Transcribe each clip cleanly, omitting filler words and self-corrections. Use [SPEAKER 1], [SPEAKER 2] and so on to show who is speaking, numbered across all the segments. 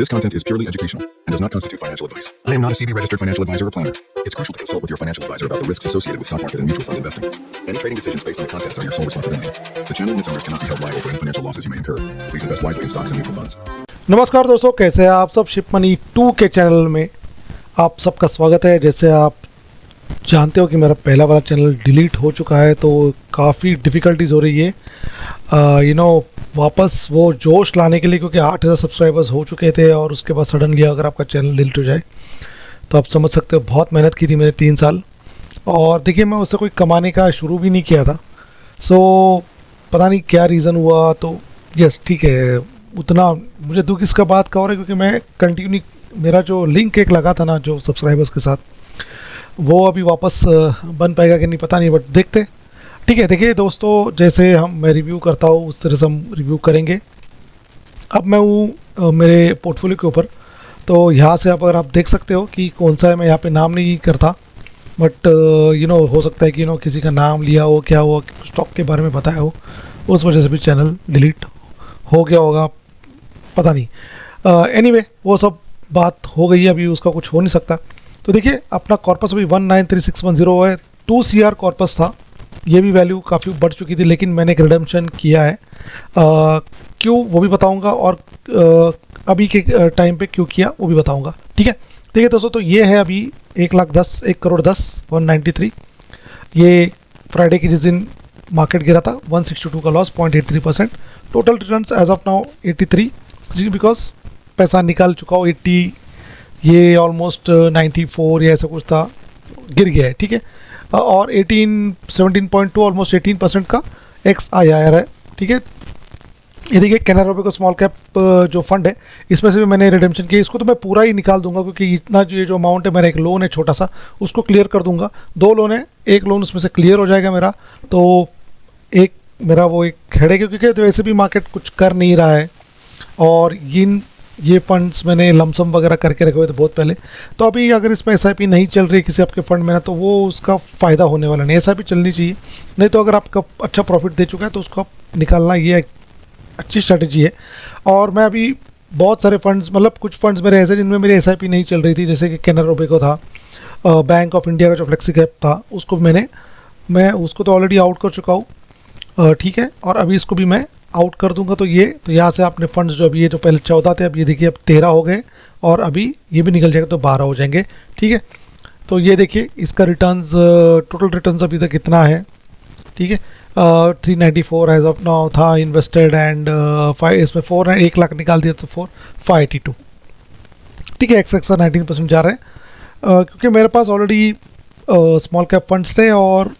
[SPEAKER 1] This content is purely educational and does not constitute financial advice. I am not a SEBI registered financial advisor or planner. It's crucial to consult with your financial advisor about the risks associated with stock market and mutual fund investing. Any trading decisions based on the contents are your sole responsibility. The channel and its owners cannot be held liable for any financial losses you may incur. Please invest wisely in stocks and mutual funds.
[SPEAKER 2] नमस्कार दोस्तों, कैसे हैं आप सब। Ship money 2 के channel में आप सबका स्वागत है। जैसे आप जानते हो कि मेरा पहला वाला चैनल डिलीट हो चुका है, तो काफ़ी डिफ़िकल्टीज़ हो रही है वापस वो जोश लाने के लिए, क्योंकि 8000 सब्सक्राइबर्स हो चुके थे और उसके बाद सडनली अगर आपका चैनल डिलीट हो जाए तो आप समझ सकते हो बहुत मेहनत की थी मैंने 3 साल। और देखिए, मैं उससे कोई कमाने का शुरू भी नहीं किया था। पता नहीं क्या रीज़न हुआ। तो यस, ठीक है, उतना मुझे दुख इसका बात का हो रहा है क्योंकि मैं कंटिन्यू, मेरा जो लिंक एक लगा था ना जो सब्सक्राइबर्स के साथ, वो अभी वापस बन पाएगा कि नहीं पता नहीं, बट देखते हैं। ठीक है, देखिए दोस्तों, जैसे मैं रिव्यू करता हूँ उस तरह से हम रिव्यू करेंगे। अब मैं हूँ मेरे पोर्टफोलियो के ऊपर, तो यहाँ से अगर आप देख सकते हो कि कौन सा है। मैं यहाँ पे नाम नहीं करता, बट हो सकता है कि किसी का नाम लिया हो, क्या हुआ, स्टॉक के बारे में बताया हो, उस वजह से भी चैनल डिलीट हो गया होगा, पता नहीं। एनीवे, वो सब बात हो गई है, अभी उसका कुछ हो नहीं सकता। तो देखिए, अपना कॉर्पस अभी 193610 है। 2 CR कॉर्पस था, ये भी वैल्यू काफ़ी बढ़ चुकी थी, लेकिन मैंने एक रिडेम्पशन किया है। क्यों वो भी बताऊंगा, और अभी के टाइम पे क्यों किया वो भी बताऊंगा। ठीक है, देखिए दोस्तों, तो ये है अभी 1,10,193। ये फ्राइडे के जिस दिन मार्केट गिरा था 162 का loss, 0.83%। Total returns as of now 83, because पैसा निकाल चुका हो 80, ये ऑलमोस्ट 94 या ऐसा कुछ था, गिर गया है। ठीक है, और 17.2 ऑलमोस्ट 18% का XIR है। ठीक है, ये देखिए कैनरा रोबेको स्मॉल कैप जो फंड है, इसमें से भी मैंने रिडेम्पशन किया। इसको तो मैं पूरा ही निकाल दूंगा क्योंकि इतना जो ये जो अमाउंट है, मेरा एक लोन है छोटा सा, उसको क्लियर कर दूंगा। 2 लोन है, एक लोन उसमें से क्लियर हो जाएगा मेरा, तो एक मेरा वो एक हेड है, क्योंकि तो वैसे भी मार्केट कुछ कर नहीं रहा है। और ये फंड्स मैंने लमसम वगैरह करके रखे हुए थे बहुत पहले। तो अभी अगर इसमें SIP नहीं चल रही किसी आपके फंड में ना, तो वो उसका फ़ायदा होने वाला नहीं। SIP चलनी चाहिए, नहीं तो अगर आपका अच्छा प्रॉफिट दे चुका है तो उसको आप निकालना, ये एक अच्छी स्ट्रैटेजी है। और मैं अभी बहुत सारे फंड्स, मतलब कुछ फंड्स मेरे ऐसे जिनमें मेरी SIP नहीं चल रही थी, जैसे कि कैनरा रोबेको था, बैंक ऑफ इंडिया का जो फ्लेक्सी कैप था, उसको मैं उसको तो ऑलरेडी आउट कर चुका हूँ। ठीक है, और अभी इसको भी मैं आउट कर दूंगा। तो यहाँ से आपने फंड्स जो अभी ये जो पहले 14 थे, अब ये देखिए अब 13 हो गए, और अभी ये भी निकल जाएगा तो 12 हो जाएंगे। ठीक है, तो ये देखिए इसका रिटर्न्स, टोटल रिटर्न्स अभी तक कितना है। ठीक है, 394 एज ऑफ नाउ था इन्वेस्टेड, एंड इसमें 1 लाख निकाल दिया तो 582। ठीक है, XXR 19% जा रहे हैं, क्योंकि मेरे पास ऑलरेडी स्मॉल कैप फंड्स थे और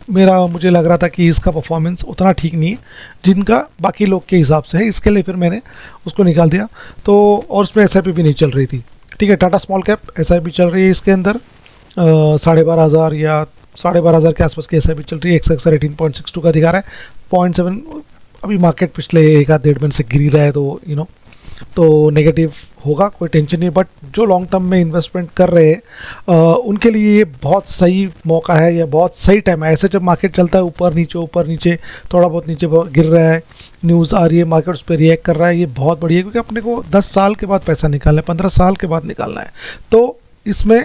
[SPEAKER 2] मुझे लग रहा था कि इसका परफॉर्मेंस उतना ठीक नहीं है जिनका बाकी लोग के हिसाब से है, इसके लिए फिर मैंने उसको निकाल दिया। तो और उसमें SIP भी नहीं चल रही थी। ठीक है, टाटा स्मॉल कैप SIP चल रही है, इसके अंदर 12,500 या 12,500 के आसपास की SIP चल रही है। XXR 18.62 का दिखा रहा है, 0.7। अभी मार्केट पिछले 1-1.5 महीने से गिर रहा है, तो तो नेगेटिव होगा, कोई टेंशन नहीं। बट जो लॉन्ग टर्म में इन्वेस्टमेंट कर रहे हैं उनके लिए ये बहुत सही मौका है, या बहुत सही टाइम है। ऐसे जब मार्केट चलता है ऊपर नीचे, थोड़ा बहुत नीचे गिर रहा है, न्यूज़ आ रही है, मार्केट उस पर रिएक्ट कर रहा है, ये बहुत बढ़िया है, क्योंकि अपने को 10 साल के बाद पैसा निकालना है, 15 साल के बाद निकालना है। तो इसमें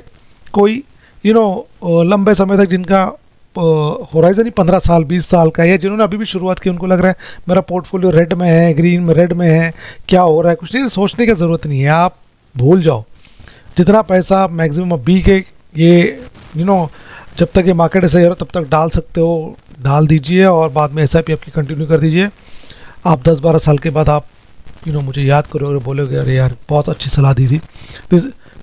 [SPEAKER 2] कोई लंबे समय तक जिनका होराइजन ही 15 साल 20 साल का है, या जिन्होंने अभी भी शुरुआत की, उनको लग रहा है मेरा पोर्टफोलियो रेड में है, ग्रीन में, रेड में है, क्या हो रहा है, कुछ नहीं, सोचने की ज़रूरत नहीं है। आप भूल जाओ, जितना पैसा आप मैक्सिमम अभी के ये जब तक ये मार्केट सही हो रहा तब तक डाल सकते हो, डाल दीजिए, और बाद में SIP आपकी कंटिन्यू कर दीजिए। आप 10-12 साल के बाद आप मुझे याद करोगे, बोलोगे अरे यार बहुत अच्छी सलाह दी थी।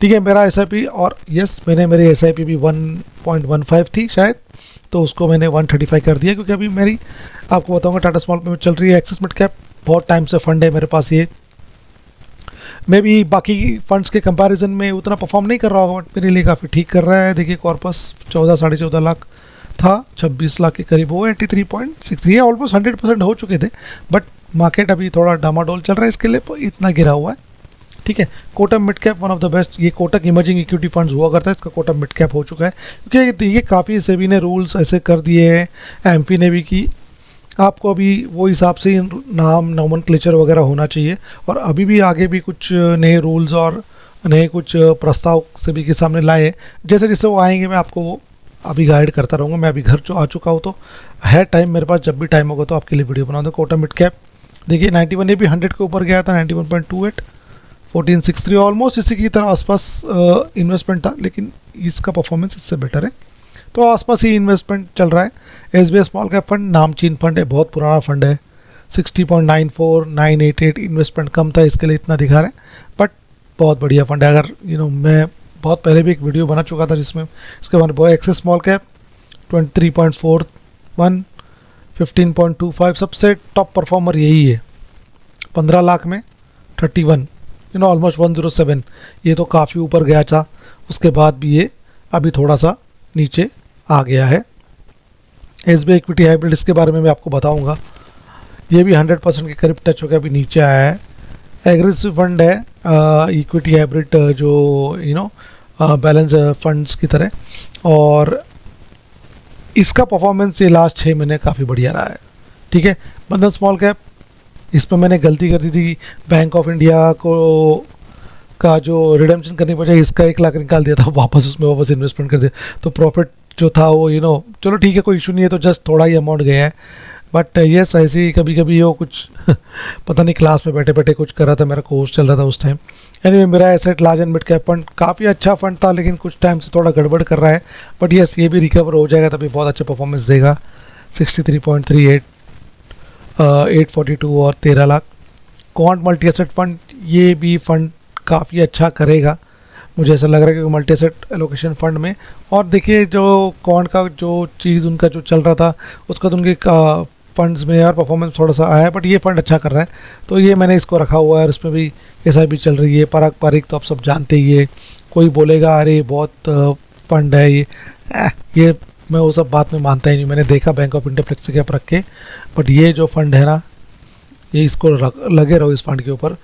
[SPEAKER 2] ठीक है, मेरा SIP, और यस, मेरी SIP भी 1.15 थी शायद, तो उसको मैंने 135 कर दिया, क्योंकि अभी मेरी आपको बताऊंगा टाटा स्मॉल में चल रही है। एक्सिस मिड कैप बहुत टाइम से फंड है मेरे पास, ये मैं भी बाकी फंड्स के कंपैरिजन में उतना परफॉर्म नहीं कर रहा होगा, बट मेरे लिए काफ़ी ठीक कर रहा है। देखिए कॉर्पस 14-14.5 लाख था, 26 लाख के करीब हो, 83.63 है, ऑलमोस्ट 100% हो चुके थे। बट मार्केट अभी थोड़ा डामाडोल चल रहा है, इसके लिए इतना गिरा हुआ है। ठीक है, Kotak mid cap one of the best, ये कोटक इमर्जिंग इक्विटी फंड्स हुआ करता है, इसका कोटक मिड कैप हो चुका है, क्योंकि ये काफ़ी सेबी ने रूल्स ऐसे कर दिए हैं, एमपी ने भी की, आपको अभी वो हिसाब से नाम नोमेनक्लेचर वगैरह होना चाहिए। और अभी भी आगे भी कुछ नए रूल्स और नए कुछ प्रस्ताव सभी के सामने लाए, जैसे जैसे वो आएंगे मैं आपको वो अभी गाइड करता रहूँगा। मैं अभी घर आ चुका हूँ, तो है टाइम मेरे पास, जब भी टाइम होगा तो आपके लिए वीडियो बनाऊँगा। कोटा मिड कैप देखिए 91, ये भी 100 के ऊपर गया था, 91.28, 1463 ऑलमोस्ट इसी की तरह आसपास इन्वेस्टमेंट था, लेकिन इसका परफॉर्मेंस इससे बेटर है। तो आसपास ही इन्वेस्टमेंट चल रहा है। एसबीआई स्मॉल कैप फंड नामचीन फंड है, बहुत पुराना फंड है। 60.94, 988 इन्वेस्टमेंट कम था, इसके लिए इतना दिखा रहे हैं, बट बहुत बढ़िया फंड है। अगर मैं बहुत पहले भी एक वीडियो बना चुका था जिसमें इसके बारे में। एक्सेस स्मॉल कैप 23.41, 15.25 सबसे टॉप परफॉर्मर यही है। 15 लाख में 31, ऑलमोस्ट 107। ये तो काफ़ी ऊपर गया था, उसके बाद भी ये अभी थोड़ा सा नीचे आ गया है। एसबीआई इक्विटी हाइब्रिड, इसके बारे में मैं आपको बताऊंगा। ये भी 100% के करीब टच होकर अभी नीचे आया है। एग्रेसिव फंड है इक्विटी हाइब्रिड, जो बैलेंस फंड्स की तरह, और इसका परफॉर्मेंस ये लास्ट 6 महीने काफ़ी बढ़िया रहा है। ठीक है। बंधन स्मॉल कैप, इसमें मैंने गलती कर दी थी, बैंक ऑफ इंडिया को का जो रिडेम्पशन करने की बजाय इसका 1 लाख निकाल दिया था, वापस इन्वेस्टमेंट कर दिया, तो प्रॉफिट जो था वो चलो ठीक है, कोई इशू नहीं है, तो जस्ट थोड़ा ही अमाउंट गया है। बट यस, ऐसे ही कभी कभी वो कुछ पता नहीं, क्लास में बैठे बैठे कुछ कर रहा था, मेरा कोर्स चल रहा था उस टाइम। एनीवे, मेरा asset large and mid cap fund काफ़ी अच्छा फंड था, लेकिन कुछ टाइम से थोड़ा गड़बड़ कर रहा है। बट यस, ये भी रिकवर हो जाएगा, तभी बहुत अच्छा परफॉर्मेंस देगा। 63.38, 842 और 13 lakh. Quant multi asset fund, ये भी फंड काफ़ी अच्छा करेगा, मुझे ऐसा लग रहा है कि मल्टी एसेट एलोकेशन फंड में। और देखिए, जो क्वांट का जो चीज़ उनका जो चल रहा था, उसका तो उनके फंड्स में यार परफॉर्मेंस थोड़ा सा आया है, बट ये फंड अच्छा कर रहा है, तो ये मैंने इसको रखा हुआ है। और इसमें भी SIP चल रही है। पराग पारिक तो आप सब जानते ही है, कोई बोलेगा अरे बहुत फंड है ये मैं वो सब बात में मानता ही नहीं। मैंने देखा bank of India flexi cap रख के, बट ये जो फंड है ना, ये इसको लगे रहो इस फंड के ऊपर।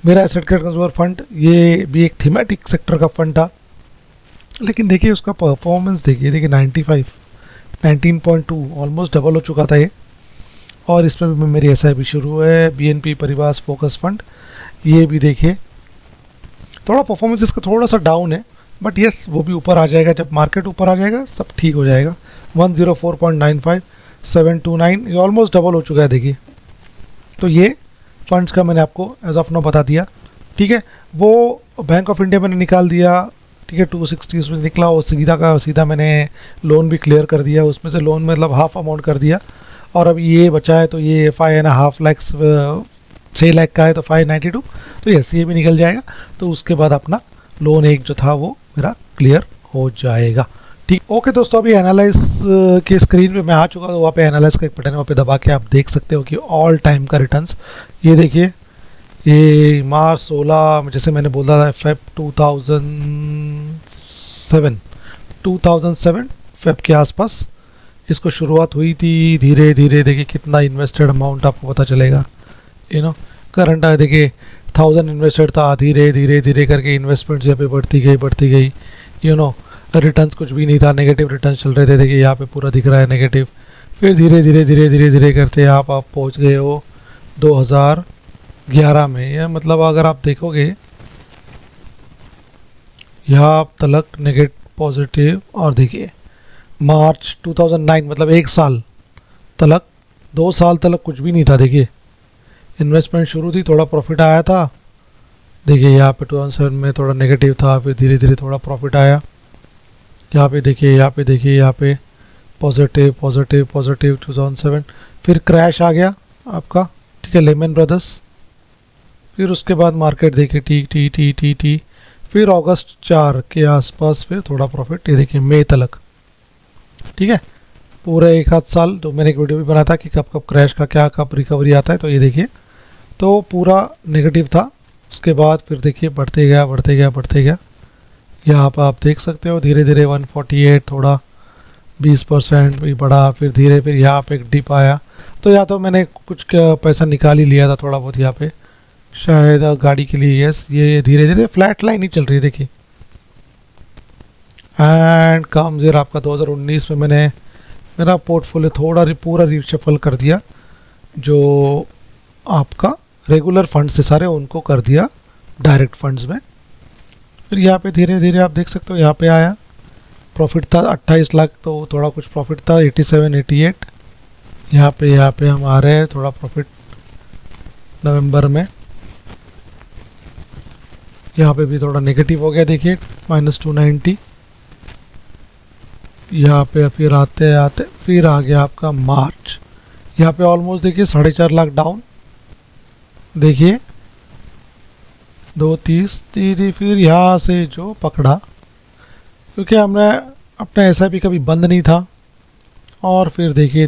[SPEAKER 2] मेरा एसेट क्रेडिट कंज्यूमर फंड, ये भी एक थीमेटिक सेक्टर का फंड था, लेकिन देखिए उसका परफॉर्मेंस देखिए 95, 19.2, ऑलमोस्ट डबल हो चुका था ये। और इसमें भी मेरी SIP शुरू है, BNP परिवार फोकस फंड। ये भी देखिए थोड़ा परफॉर्मेंस इसका थोड़ा सा डाउन है, बट यस, वो भी ऊपर आ जाएगा, जब मार्केट ऊपर आ जाएगा सब ठीक हो जाएगा। 104.95, 729, ये ऑलमोस्ट डबल हो चुका है देखिए। तो ये फंड्स का मैंने आपको एज ऑफ नाउ बता दिया। ठीक है। वो बैंक ऑफ इंडिया मैंने निकाल दिया, ठीक है, 260 उसमें निकला, वो सीधा का सीधा मैंने लोन भी क्लियर कर दिया, उसमें से लोन मतलब हाफ अमाउंट कर दिया। और अब ये बचा है, तो ये 5.5 लाख 6 लाख का है, तो 592, तो यस, ये भी निकल जाएगा। तो उसके बाद अपना लोन एक जो था वो मेरा क्लियर हो जाएगा। ठीक। ओके दोस्तों, अभी एनालाइज के स्क्रीन पे मैं आ चुका, तो वहाँ पे एनालाइज का एक बटन है, वहाँ पे दबा के आप देख सकते हो कि ऑल टाइम का रिटर्न्स ये देखिए। ये मार्च 16, जैसे मैंने बोला था, फेब 2007 फेब के आसपास इसको शुरुआत हुई थी। धीरे धीरे देखिए कितना इन्वेस्टेड अमाउंट आपको पता चलेगा। करंट देखिए 1000 इन्वेस्टेड था, धीरे धीरे धीरे करके इन्वेस्टमेंट यहाँ पे बढ़ती गई। रिटर्न्स कुछ भी नहीं था, नेगेटिव रिटर्न्स चल रहे थे। देखिए यहाँ पे पूरा दिख रहा है नेगेटिव। फिर धीरे धीरे करते आप पहुँच गए हो 2011 में। यह मतलब अगर आप देखोगे यहाँ तलक नेगेटिव पॉजिटिव, और देखिए मार्च 2009 मतलब 1 साल तलक, 2 साल तलक कुछ भी नहीं था। देखिए इन्वेस्टमेंट शुरू थी, थोड़ा प्रॉफिट आया था। देखिए यहाँ पे 2007 में थोड़ा नेगेटिव था, फिर धीरे धीरे थोड़ा प्रॉफिट आया। यहाँ पे देखिए पॉजिटिव 2007, फिर क्रैश आ गया आपका, ठीक है, लेमन ब्रदर्स। फिर उसके बाद मार्केट देखिए टी, फिर अगस्त 4 के आसपास फिर थोड़ा प्रॉफिट, ये देखिए मई तलक, ठीक है, पूरा 1 साल। तो मैंने एक वीडियो भी बनाया था कि कब क्रैश का क्या, कब रिकवरी आता है। तो ये देखिए, तो पूरा नेगेटिव था। उसके बाद फिर देखिए बढ़ते गया। यहाँ पर आप देख सकते हो धीरे धीरे 148, थोड़ा 20% भी बढ़ा, फिर यहाँ पे एक डिप आया। तो या तो मैंने कुछ पैसा निकाल ही लिया था थोड़ा बहुत यहाँ पे, शायद गाड़ी के लिए। यस, ये धीरे धीरे फ्लैट लाइन ही चल रही है देखिए। एंड कम्स हियर आपका 2019 में मैंने मेरा पोर्टफोलियो थोड़ा पूरा रीशफल कर दिया। जो आपका रेगुलर फंड्स से सारे उनको कर दिया डायरेक्ट फंड्स में। फिर यहाँ पे धीरे धीरे आप देख सकते हो यहाँ पे आया, प्रॉफिट था 28 लाख, तो थोड़ा कुछ प्रॉफिट था 87 88। यहाँ पे हम आ रहे हैं, थोड़ा प्रॉफिट नवंबर में, यहाँ पे भी थोड़ा नेगेटिव हो गया, देखिए -290। यहाँ पे फिर आते आते फिर आ गया आपका मार्च, यहाँ पे ऑलमोस्ट देखिए 4.5 लाख डाउन, देखिए 230। फिर यहाँ से जो पकड़ा, क्योंकि हमने अपना SIP कभी बंद नहीं था, और फिर देखिए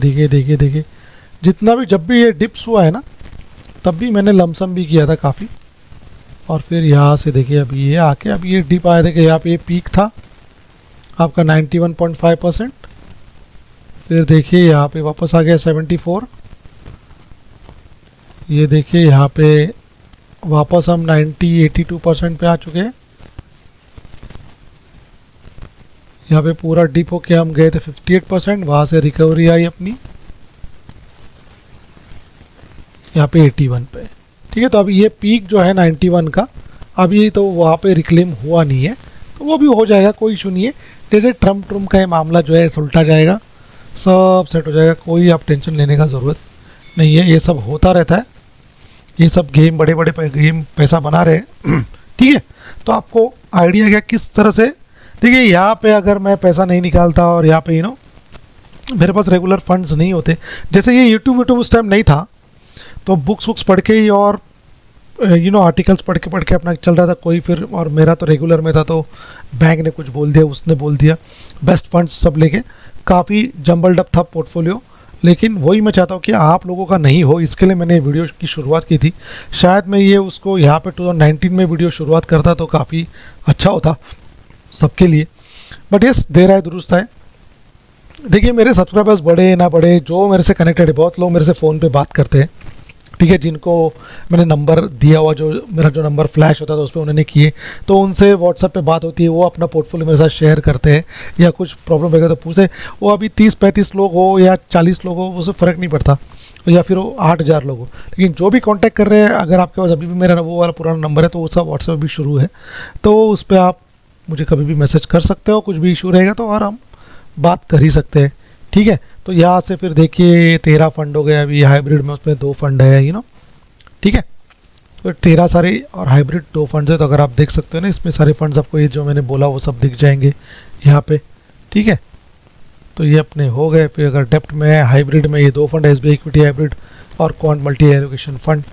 [SPEAKER 2] जितना भी जब भी ये डिप्स हुआ है ना, तब भी मैंने लमसम भी किया था काफ़ी। और फिर यहाँ से देखिए अभी ये आके अभी ये डिप आया, देखिए यहाँ पे ये पीक था आपका 91.5%। फिर देखिए यहाँ पे वापस आ गया 74। ये देखिए यहाँ पे वापस हम 82% पे आ चुके हैं। यहाँ पे पूरा डिप होके हम गए थे 58%, वहाँ से रिकवरी आई अपनी यहाँ पे 81 पे। ठीक है, तो अभी ये पीक जो है 91 का, अभी तो वहाँ पे रिक्लेम हुआ नहीं है, तो वो भी हो जाएगा, कोई इशू नहीं है। जैसे ट्रम्प का ये मामला जो है सुलटा जाएगा, सब सेट हो जाएगा, कोई आप टेंशन लेने का ज़रूरत नहीं है। ये सब होता रहता है, ये सब गेम बड़े बड़े गेम पैसा बना रहे हैं। ठीक है, तो आपको आइडिया क्या किस तरह से, देखिए यहाँ पे अगर मैं पैसा नहीं निकालता और यहाँ पे मेरे पास रेगुलर फंड्स नहीं होते, जैसे ये यूट्यूब उस टाइम नहीं था, तो बुक्स पढ़ के ही और आर्टिकल्स पढ़ के अपना चल रहा था कोई। फिर और मेरा तो रेगुलर में था, तो बैंक ने कुछ बोल दिया, उसने बोल दिया, बेस्ट फंड्स सब लेके काफ़ी जंबल्ड अप था पोर्टफोलियो। लेकिन वही मैं चाहता हूँ कि आप लोगों का नहीं हो, इसके लिए मैंने वीडियो की शुरुआत की थी। शायद मैं ये उसको यहाँ पे 2019 में वीडियो शुरुआत करता तो काफ़ी अच्छा होता सबके लिए, बट यस देर आए दुरुस्त है। देखिए मेरे सब्सक्राइबर्स बढ़े ना बढ़े, जो मेरे से कनेक्टेड है, बहुत लोग मेरे से फ़ोन पे बात करते हैं, ठीक है, जिनको मैंने नंबर दिया हुआ, जो मेरा जो नंबर फ्लैश होता था उस पर उन्होंने किए, तो उनसे व्हाट्सएप पे बात होती है, वो अपना पोर्टफोलियो मेरे साथ शेयर करते हैं, या कुछ प्रॉब्लम रहेगा तो पूछे। वो अभी 30-35 लोग हो या 40 लोग हो, उससे फ़र्क नहीं पड़ता, या फिर वो 8,000 लोग हो, लेकिन जो भी कांटेक्ट कर रहे हैं, अगर आपके पास अभी भी मेरा वो वाला पुराना नंबर है, तो वो सब व्हाट्सएप भी शुरू है, तो उस पर आप मुझे कभी भी मैसेज कर सकते हो, कुछ भी इशू रहेगा तो और हम बात कर ही सकते हैं। ठीक है, तो यहाँ से फिर देखिए 13 फंड हो गया अभी हाइब्रिड में, उसमें 2 फंड है, ठीक है, तो 13 सारे और हाइब्रिड 2 फंड्स है। तो अगर आप देख सकते हो ना, इसमें सारे फंड्स आपको ये जो मैंने बोला वो सब दिख जाएंगे यहाँ पे। ठीक है, तो ये अपने हो गए। फिर अगर डेप्ट में है, हाइब्रिड में ये 2 फंड है, SBI इक्विटी हाइब्रिड और क्वांट मल्टी एलोकेशन फंड।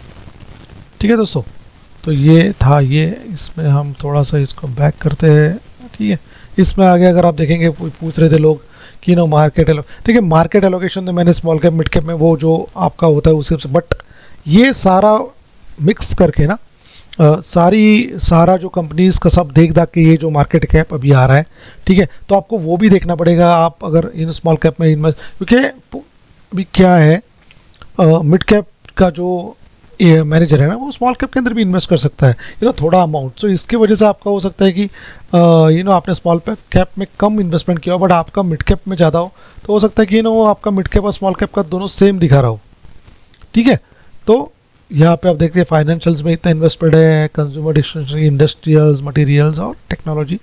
[SPEAKER 2] ठीक है दोस्तों, तो ये था ये, इसमें हम थोड़ा सा इसको बैक करते हैं। ठीक है, इसमें आगे अगर आप देखेंगे, पूछ रहे थे लोग कि मार्केट देखिए मार्केट एलोकेशन तो मैंने स्मॉल कैप मिड कैप में वो जो आपका होता है उसी से, बट ये सारा मिक्स करके ना सारा जो कंपनीज का सब देख के ये जो मार्केट कैप अभी आ रहा है, ठीक है, तो आपको वो भी देखना पड़ेगा। आप अगर इन स्मॉल कैप में इन्वेस्ट, क्योंकि अभी क्या है, मिड कैप का जो मैनेजर है ना, वो स्मॉल कैप के अंदर भी इन्वेस्ट कर सकता है, थोड़ा अमाउंट। तो इसकी वजह से आपका हो सकता है कि आपने स्मॉल कैप में कम इन्वेस्टमेंट किया हो, बट आपका मिड कैप में ज़्यादा हो, तो हो सकता है कि वो आपका मिड कैप और स्मॉल कैप का दोनों सेम दिखा रहा हो। ठीक है, तो यहाँ पे आप देखते हैं फाइनेंशियल्स में इतना इन्वेस्टमेंट है, कंज्यूमर डिस्क्रिशनरी, इंडस्ट्रियल्स, मटेरियल्स और टेक्नोलॉजी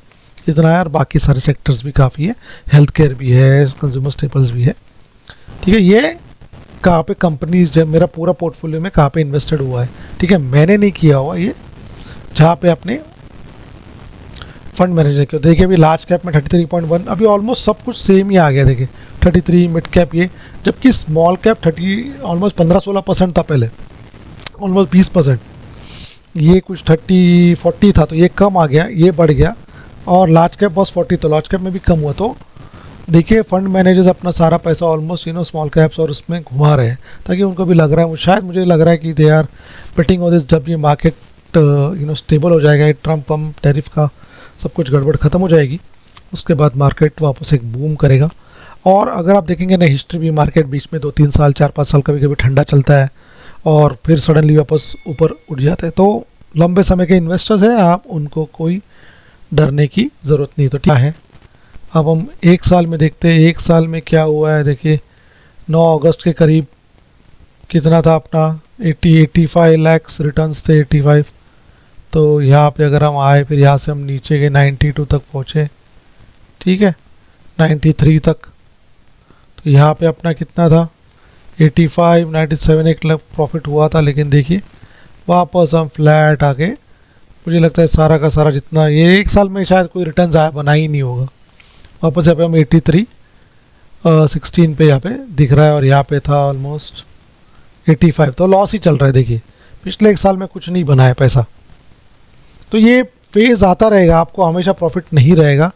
[SPEAKER 2] इतना है, और बाकी सारे सेक्टर्स भी काफ़ी है, हेल्थ केयर भी है, कंज्यूमर स्टेपल्स भी है। ठीक है, ये कहाँ पे कंपनीज जब मेरा पूरा पोर्टफोलियो में कहाँ पे इन्वेस्टेड हुआ है, ठीक है, मैंने नहीं किया हुआ ये, जहाँ पे अपने फंड मैनेजर के। देखिए अभी लार्ज कैप में 33.1, अभी ऑलमोस्ट सब कुछ सेम ही आ गया। देखिए 33 मिड कैप ये, जबकि स्मॉल कैप 30 ऑलमोस्ट 15-16% था पहले, ऑलमोस्ट 20%, ये कुछ 30-40 था, तो ये कम आ गया, ये बढ़ गया, और लार्ज कैप बस 40, तो लार्ज कैप में भी कम हुआ। तो देखिए फंड मैनेजर्स अपना सारा पैसा ऑलमोस्ट स्मॉल कैप्स और उसमें घुमा रहे हैं, ताकि उनको भी लग रहा है, शायद मुझे लग रहा है कि they are betting on this, जब ये मार्केट स्टेबल हो जाएगा, ट्रम्प टैरिफ का सब कुछ गड़बड़ ख़त्म हो जाएगी, उसके बाद मार्केट वापस एक बूम करेगा। और अगर आप देखेंगे ना हिस्ट्री भी, मार्केट बीच में 2-3 साल 4-5 साल कभी कभी ठंडा चलता है और फिर सडनली वापस ऊपर उठ जाता है। तो लंबे समय के इन्वेस्टर्स हैं, आप उनको कोई डरने की ज़रूरत नहीं। तो क्या है, अब हम 1 साल में देखते हैं, 1 साल में क्या हुआ है। देखिए 9 अगस्त के करीब कितना था अपना 85 लैक्स रिटर्न्स थे 85। तो यहाँ पे अगर हम आए फिर यहाँ से हम नीचे गए 92 तक पहुँचे, ठीक है 93 तक। तो यहाँ पे अपना कितना था 85 97 एक लाख प्रॉफिट हुआ था, लेकिन देखिए वापस हम फ्लैट आके मुझे लगता है सारा का सारा जितना ये एक साल में शायद कोई रिटर्न आया बना ही नहीं होगा। वापस यहाँ पे हम 83 16 पे यहाँ पे दिख रहा है, और यहाँ पे था ऑलमोस्ट 85, तो लॉस ही चल रहा है। देखिए पिछले एक साल में कुछ नहीं बना है पैसा। तो ये फेज आता रहेगा, आपको हमेशा प्रॉफिट नहीं रहेगा,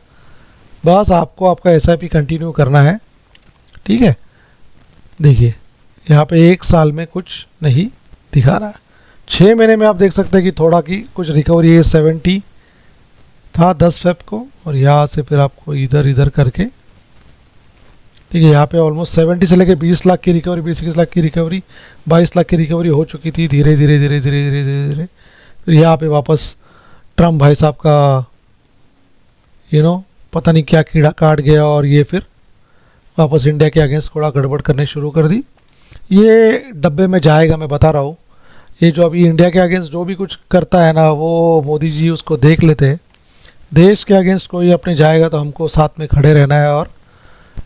[SPEAKER 2] बस आपको आपका SIP कंटिन्यू करना है, ठीक है। देखिए यहाँ पे एक साल में कुछ नहीं दिखा रहा है, 6 महीने में आप देख सकते हैं कि थोड़ा की कुछ रिकवरी है। 70 था 10 फेब को, और यहाँ से फिर आपको इधर इधर करके ठीक है यहाँ पे ऑलमोस्ट 70 से लेके 20 लाख की रिकवरी, 20-21 लाख की रिकवरी, 22 लाख की रिकवरी हो चुकी थी। धीरे धीरे धीरे धीरे धीरे धीरे धीरे फिर यहाँ पे वापस ट्रम्प भाई साहब का पता नहीं क्या कीड़ा काट गया, और ये फिर वापस इंडिया के अगेंस्ट थोड़ा गड़बड़ करने शुरू कर दी। ये डब्बे में जाएगा, मैं बता रहा हूँ। ये जो अभी इंडिया के अगेंस्ट जो भी कुछ करता है ना, वो मोदी जी उसको देख लेते हैं। देश के अगेंस्ट कोई अपने जाएगा तो हमको साथ में खड़े रहना है और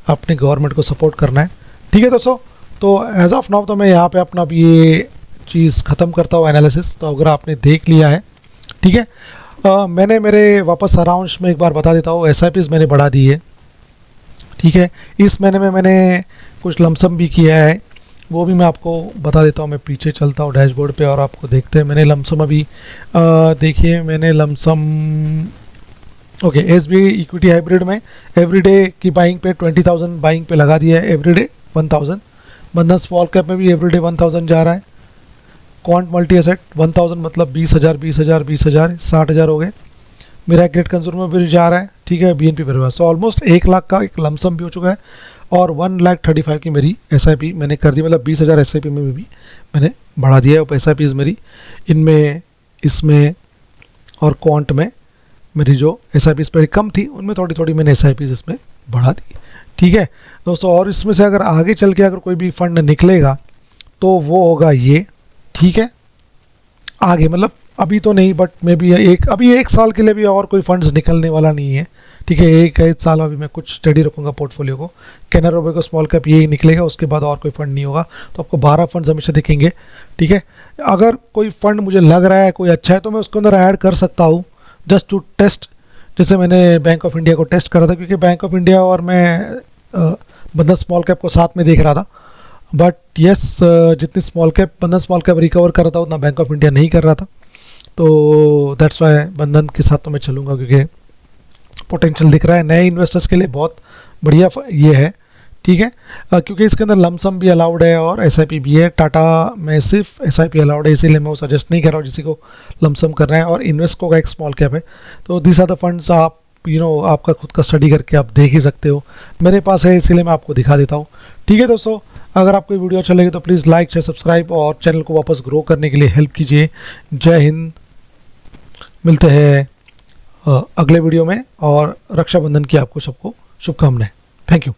[SPEAKER 2] अपने गवर्नमेंट को सपोर्ट करना है, ठीक है दोस्तों। तो एज ऑफ नाउ तो मैं यहाँ पे अपना अब ये चीज़ ख़त्म करता हूँ एनालिसिस। तो अगर आपने देख लिया है, ठीक है, मैंने मेरे वापस सारांश में एक बार बता देता हूँ। SIPs मैंने बढ़ा दी है, ठीक है। इस महीने में मैंने कुछ लमसम भी किया है, वो भी मैं आपको बता देता हूँ। मैं पीछे चलता हूँ डैशबोर्ड पे और आपको देखते हैं। मैंने लमसम अभी देखिए मैंने lump sum okay SBI equity hybrid में एवरीडे की बाइंग पे 20,000 बाइंग पे लगा दिया है, एवरीडे 1000। बंधन स्मॉल कैप में भी एवरीडे 1000 जा रहा है। क्वांट मल्टी एसेट 1000 मतलब 20,000 20,000 20,000 60,000 हो गए। मेरा ग्रेट कंज्यूमर भी जा रहा है, ठीक है। BNP परिवार सो ऑलमोस्ट 1 लाख का एक लमसम भी हो चुका है, और 1,35,000 की मेरी SIP मैंने कर दी, मतलब 20,000 SIP में भी मैंने बढ़ा दिया है। SIPs मेरी इनमें इसमें और क्वांट में मेरी जो SIPs पहले कम थी उनमें थोड़ी थोड़ी मैंने SIPs इसमें बढ़ा दी, ठीक है दोस्तों। और इसमें से अगर आगे चल के अगर कोई भी फंड निकलेगा तो वो होगा ये, ठीक है। आगे मतलब अभी तो नहीं, बट मे बी अभी एक साल के लिए भी और कोई फंड्स निकलने वाला नहीं है, ठीक है। एक साल अभी मैं कुछ स्टडी रखूँगा पोर्टफोलियो को। कैनरा रोबे को स्मॉल कैप यही निकलेगा, उसके बाद और कोई फंड नहीं होगा। तो आपको 12 फंड्स हमेशा दिखेंगे, ठीक है। अगर कोई फंड मुझे लग रहा है कोई अच्छा है तो मैं उसके अंदर ऐड कर सकता हूँ, जस्ट टू टेस्ट। जैसे मैंने बैंक ऑफ इंडिया को टेस्ट करा था, क्योंकि बैंक ऑफ इंडिया और मैं बंधन स्मॉल कैप को साथ में देख रहा था। बट यस जितनी बंधन स्मॉल कैप रिकवर कर रहा था उतना बैंक ऑफ इंडिया नहीं कर रहा था। तो दैट्स वाई बंधन के साथ तो मैं चलूँगा, क्योंकि पोटेंशियल दिख रहा है नए इन्वेस्टर्स के लिए, बहुत बढ़िया ये है, ठीक है। क्योंकि इसके अंदर लमसम भी अलाउड है और SIP भी है। टाटा में सिर्फ SIP अलाउड है, इसीलिए मैं वो सजेस्ट नहीं कर रहा हूँ जिसी को लमसम करना है। और इन्वेस्को का एक स्मॉल कैप है। तो दिस आर द फंड्स, आप आपका खुद का स्टडी करके आप देख ही सकते हो। मेरे पास है इसीलिए मैं आपको दिखा देता हूँ, ठीक है दोस्तों। अगर आपको वीडियो अच्छा लगे तो प्लीज़ लाइक शेयर सब्सक्राइब और चैनल को वापस ग्रो करने के लिए हेल्प कीजिए। जय हिंद, मिलते हैं अगले वीडियो में, और रक्षाबंधन की आपको सबको शुभकामनाएं। Thank you.